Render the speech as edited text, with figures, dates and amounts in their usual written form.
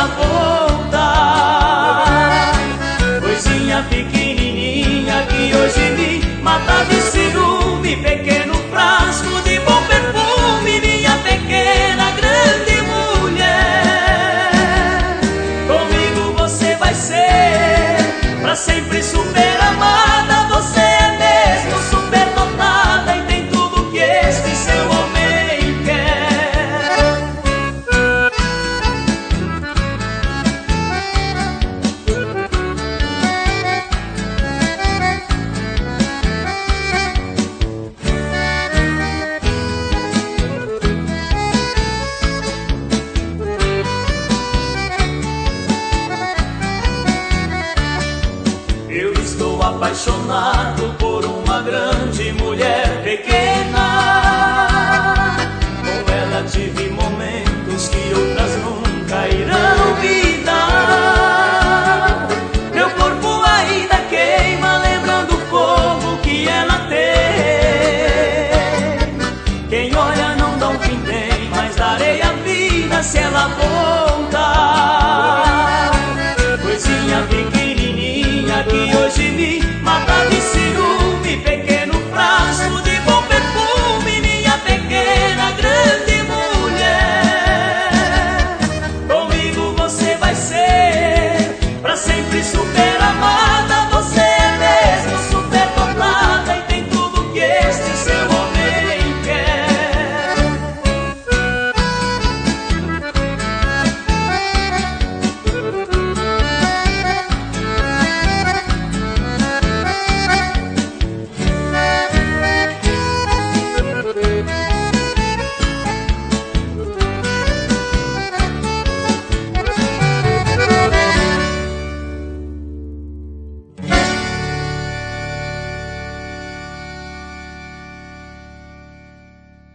ela voltar. Coisinha pequenininha que hoje me mata de ciúme, pequeno frasco de bom perfume, minha pequena grande mulher. Comigo você vai ser pra sempre super amada. Você é mesmo super dotada e tem tudo que este seu homem quer. Eu estou apaixonado por uma grande mulher pequena. Com ela tive momentos que outras nunca irão me dar. Meu corpo ainda queima lembrando o fogo que ela tem. Quem olha não dá um fim tem, mas darei a vida se ela for.